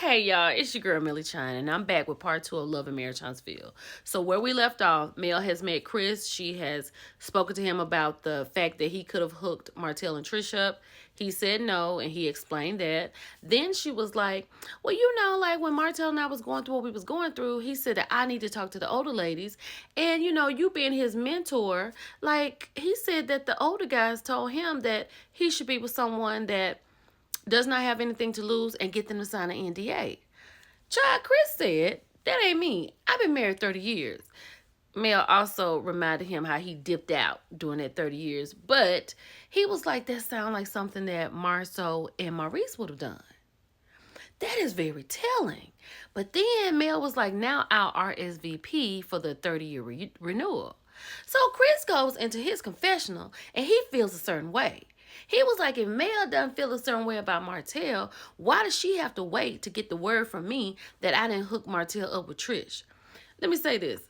Hey y'all, it's your girl Millie Chine, and I'm back with part 2 of Love and Marriage Huntsville. So where we left off, Mel has met Chris. She has spoken to him about the fact that he could have hooked Martell and Trish up. He said no, and he explained that. Then she was like, well, like when Martell and I was going through what we was going through, he said that I need to talk to the older ladies. And you being his mentor, like he said that the older guys told him that he should be with someone that does not have anything to lose and get them to sign an NDA. Child, Chris said, that ain't me. I've been married 30 years. Mel also reminded him how he dipped out during that 30 years, but he was like, that sounds like something that Marceau and Maurice would have done. That is very telling. But then Mel was like, now I'll RSVP for the 30-year renewal. So Chris goes into his confessional and he feels a certain way. He was like, if Mel doesn't feel a certain way about Martell, why does she have to wait to get the word from me that I didn't hook Martell up with Trish? Let me say this.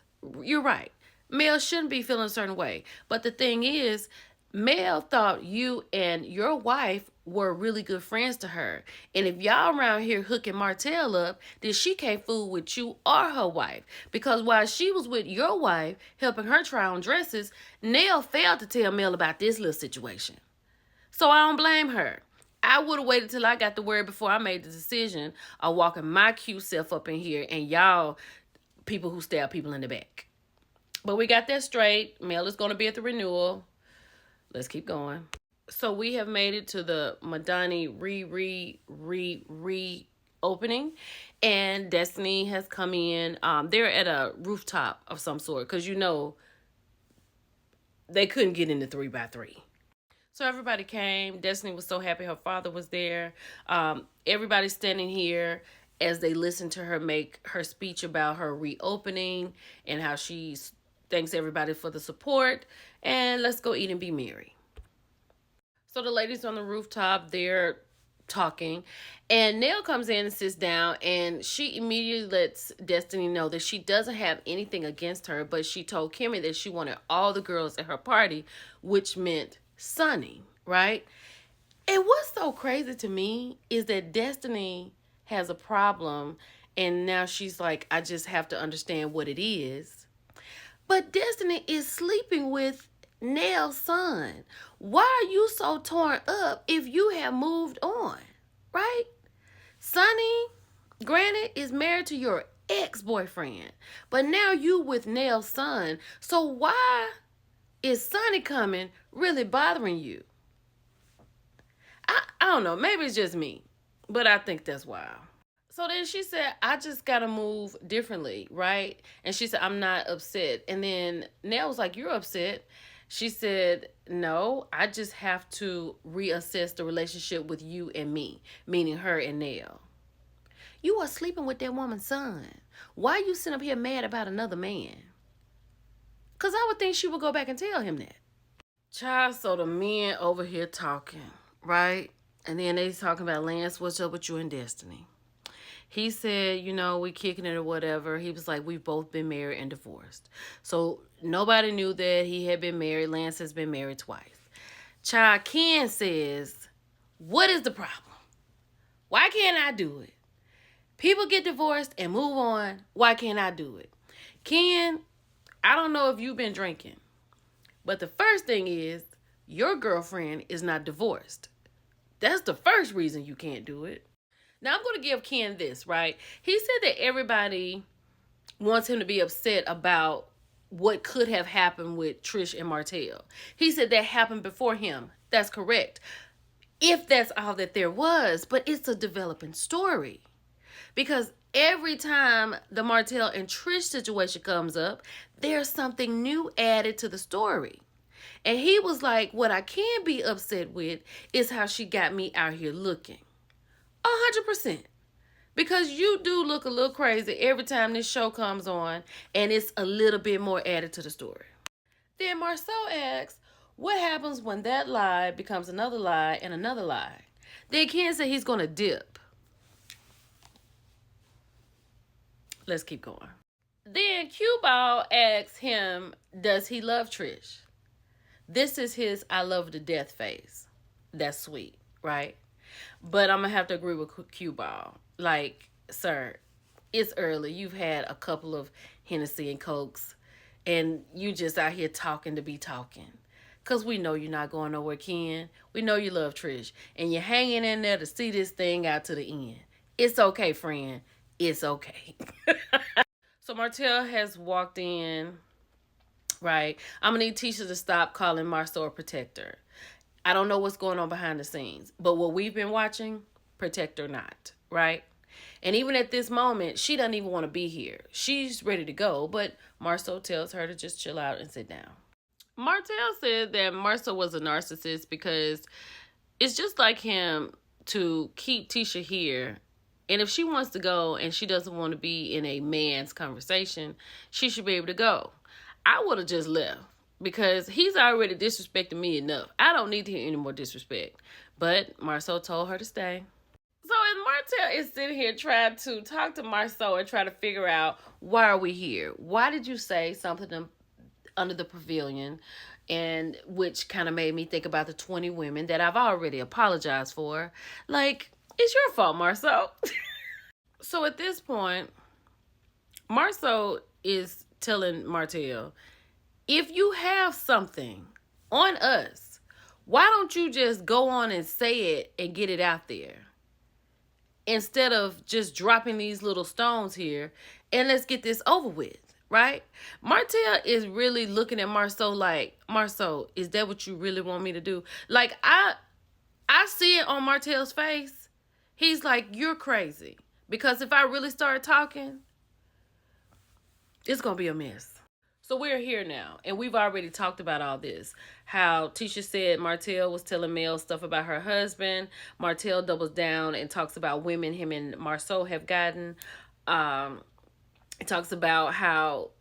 You're right. Mel shouldn't be feeling a certain way. But the thing is, Mel thought you and your wife were really good friends to her. And if y'all around here hooking Martell up, then she can't fool with you or her wife. Because while she was with your wife, helping her try on dresses, Nell failed to tell Mel about this little situation. So I don't blame her. I would have waited till I got the word before I made the decision of walking my cute self up in here and y'all people who stab people in the back. But we got that straight. Mel is going to be at the renewal. Let's keep going. So we have made it to the Madani opening, and Destiny has come in. They're at a rooftop of some sort because they couldn't get in the 3x3. So everybody came. Destiny was so happy her father was there. Everybody's standing here as they listen to her make her speech about her reopening and how she thanks everybody for the support. And let's go eat and be merry. So the ladies on the rooftop, they're talking. And Nell comes in and sits down, and she immediately lets Destiny know that she doesn't have anything against her, but she told Kimmy that she wanted all the girls at her party, which meant Sunny, right? And what's so crazy to me is that Destiny has a problem, and now she's like, I just have to understand what it is. But Destiny is sleeping with Nell's son. Why are you so torn up if you have moved on, right? Sunny, granted, is married to your ex-boyfriend, but now you with Nell's son. So why is Sunny coming really bothering you? I don't know. Maybe it's just me, but I think that's wild. So then she said, I just got to move differently, right? And she said, I'm not upset. And then Nell was like, you're upset. She said, no, I just have to reassess the relationship with you and me, meaning her and Nell. You are sleeping with that woman's son. Why are you sitting up here mad about another man? Because I would think she would go back and tell him that. Child, so the men over here talking, right? And then they talking about, Lance, what's up with you and Destiny? He said, we kicking it or whatever. He was like, we've both been married and divorced. So nobody knew that he had been married. Lance has been married twice. Child, Ken says, what is the problem? Why can't I do it? People get divorced and move on. Why can't I do it? Ken, I don't know if you've been drinking, but the first thing is your girlfriend is not divorced. That's the first reason you can't do it. Now, I'm going to give Ken this, right? He said that everybody wants him to be upset about what could have happened with Trish and Martell. He said that happened before him. That's correct. If that's all that there was, but it's a developing story. Because every time the Martell and Trish situation comes up, there's something new added to the story. And he was like, what I can be upset with is how she got me out here looking. 100%. Because you do look a little crazy every time this show comes on and it's a little bit more added to the story. Then Marceau asks, what happens when that lie becomes another lie and another lie? Then Ken said he's going to dip. Let's keep going. Then Q-Ball asks him, does he love Trish? This is his I love to death face. That's sweet, right? But I'm going to have to agree with Q-Ball. Like, sir, it's early. You've had a couple of Hennessy and Cokes, and you just out here talking to be talking. Because we know you're not going nowhere, Ken. We know you love Trish. And you're hanging in there to see this thing out to the end. It's okay, friend. It's okay. So Martell has walked in, right? I'm going to need Tisha to stop calling Marsau a protector. I don't know what's going on behind the scenes. But what we've been watching, protect or not, right? And even at this moment, she doesn't even want to be here. She's ready to go, but Marsau tells her to just chill out and sit down. Martell said that Marsau was a narcissist because it's just like him to keep Tisha here. And if she wants to go and she doesn't want to be in a man's conversation, she should be able to go. I would have just left because he's already disrespecting me enough. I don't need to hear any more disrespect. But Marsau told her to stay. So as Martell is sitting here trying to talk to Marsau and try to figure out, why are we here? Why did you say something under the pavilion? And which kind of made me think about the 20 women that I've already apologized for. Like, it's your fault, Marsau. So at this point, Marsau is telling Martell, if you have something on us, why don't you just go on and say it and get it out there? Instead of just dropping these little stones here, and let's get this over with, right? Martell is really looking at Marsau like, Marsau, is that what you really want me to do? Like, I see it on Martell's face. He's like, you're crazy. Because if I really start talking, it's going to be a mess. So we're here now, and we've already talked about all this. How Tisha said Martell was telling Mel stuff about her husband. Martell doubles down and talks about women him and Marsau have gotten. He talks about how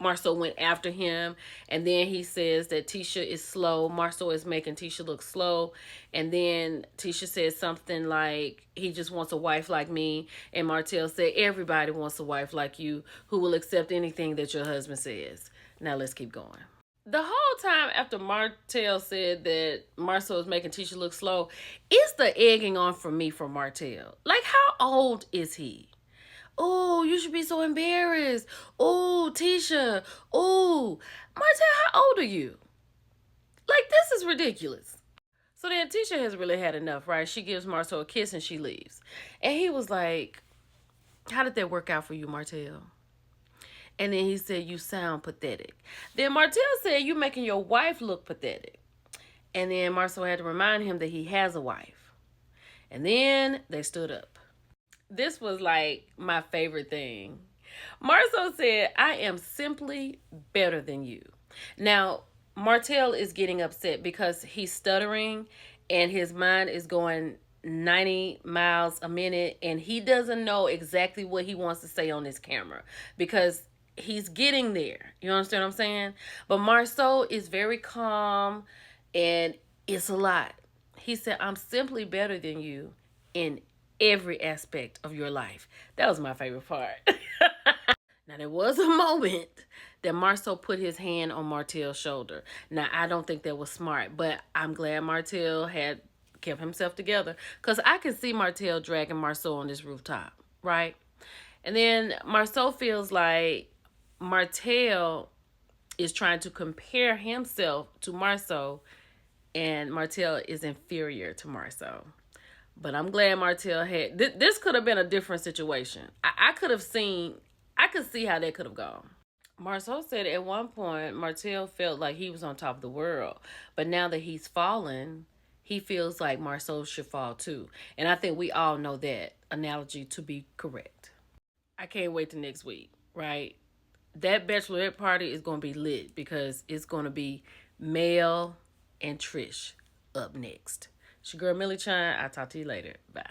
Marsau went after him, and then he says that Tisha is slow. Marsau is making Tisha look slow, and then Tisha says something like, he just wants a wife like me, and Martell said, everybody wants a wife like you who will accept anything that your husband says. Now let's keep going. The whole time after Martell said that Marsau is making Tisha look slow, it's the egging on for me from Martell. Like, how old is he? Oh, you should be so embarrassed. Oh, Tisha. Oh, Martell, how old are you? Like, this is ridiculous. So then Tisha has really had enough, right? She gives Marsau a kiss and she leaves. And he was like, how did that work out for you, Martell? And then he said, you sound pathetic. Then Martell said, you making your wife look pathetic. And then Marsau had to remind him that he has a wife. And then they stood up. This was like my favorite thing. Marsau said, I am simply better than you. Now, Martell is getting upset because he's stuttering and his mind is going 90 miles a minute and he doesn't know exactly what he wants to say on this camera because he's getting there. You understand what I'm saying? But Marsau is very calm and it's a lot. He said, I'm simply better than you in every aspect of your life. That was my favorite part. Now, there was a moment that Marsau put his hand on Martell's shoulder. Now, I don't think that was smart, but I'm glad Martell had kept himself together because I could see Martell dragging Marsau on this rooftop, right? And then Marsau feels like Martell is trying to compare himself to Marsau, and Martell is inferior to Marsau. But I'm glad Martell had... This could have been a different situation. I could see how that could have gone. Marsau said at one point, Martell felt like he was on top of the world. But now that he's fallen, he feels like Marsau should fall too. And I think we all know that analogy to be correct. I can't wait till next week, right? That bachelorette party is going to be lit because it's going to be Mel and Trish up next. It's your girl, Millie Chine. I'll talk to you later. Bye.